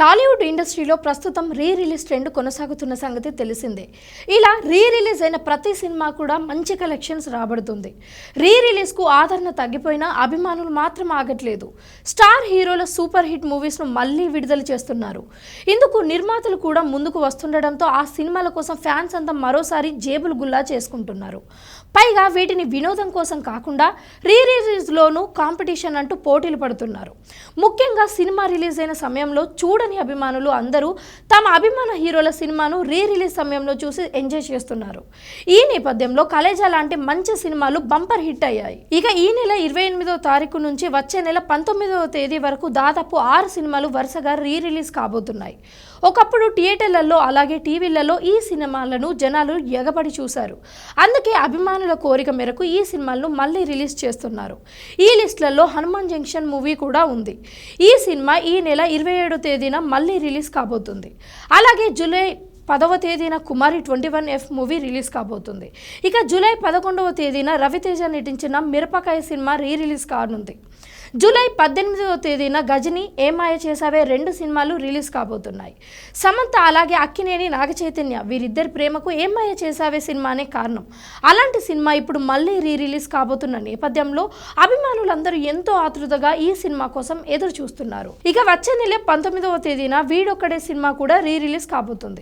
టాలీవుడ్ ఇండస్ట్రీలో ప్రస్తుతం re release trend కొనసాగుతున్న సంగతి తెలిసిందే. ఇలా రీ రిలీజ్ అయిన ప్రతి సినిమా కూడా మంచి కలెక్షన్స్ రాబడుతుంది. రీ రిలీజ్కు ఆదరణ తగ్గిపోయినా అభిమానులు మాత్రం ఆగట్లేదు. స్టార్ హీరోల సూపర్ హిట్ మూవీస్ను మళ్ళీ విడుదల చేస్తున్నారు. ఇందుకు నిర్మాతలు కూడా ముందుకు వస్తుండడంతో ఆ సినిమాల కోసం ఫ్యాన్స్ అంతా మరోసారి జేబులు గుల్లా చేసుకుంటున్నారు. పైగా వీటిని వినోదం కోసం కాకుండా రీ రిలీజ్లోనూ కాంపిటీషన్ అంటూ పోటీలు పడుతున్నారు. ముఖ్యంగా సినిమా రిలీజ్ అయిన సమయంలో చూడని అభిమానులు అందరూ తమ అభిమాన హీరోల సినిమాను రీ రిలీజ్ సమయంలో చూసి ఎంజాయ్ చేస్తున్నారు. ఈ నేపథ్యంలో కలేజా లాంటి మంచి సినిమాలు బంపర్ హిట్ అయ్యాయి. ఇక ఈ నెల 28వ తారీఖు నుంచి వచ్చే నెల 19వ తేదీ వరకు దాదాపు 6 సినిమాలు వరుసగా రీ రిలీజ్ కాబోతున్నాయి. ఒకప్పుడు థియేటర్లలో అలాగే టీవీలలో ఈ సినిమాలను జనాలు ఎగబడి చూశారు. అందుకే అభిమానుల కోరిక మేరకు ఈ సినిమాలను మళ్ళీ రిలీజ్ చేస్తున్నారు. ఈ లిస్టులలో హనుమాన్ జంక్షన్ మూవీ కూడా ఉంది. ఈ సినిమా ఈ నెల 27వ తేదీన మళ్ళీ రిలీజ్ కాబోతుంది. అలాగే జూలై 10వ తేదీన కుమారి 21F మూవీ రిలీజ్ కాబోతుంది. ఇక జూలై 11వ తేదీన రవితేజ నటించిన మిరపకాయ సినిమా రీ రిలీజ్ కానుంది. జూలై 18వ తేదీన గజని, ఏమాయ చేసావే 2 సినిమాలు రిలీజ్ కాబోతున్నాయి. సమంత అలాగే అక్కినేని నాగచైతన్య వీరిద్దరి ప్రేమకు ఏమాయ చేసావే సినిమానే కారణం. అలాంటి సినిమా ఇప్పుడు మళ్ళీ రీ రిలీజ్ కాబోతున్న నేపథ్యంలో అభిమానులందరూ ఎంతో ఆతృతగా ఈ సినిమా కోసం ఎదురు చూస్తున్నారు. ఇక వచ్చే నెల 19వ తేదీన వీడొక్కడే సినిమా కూడా రీ రిలీజ్ కాబోతుంది.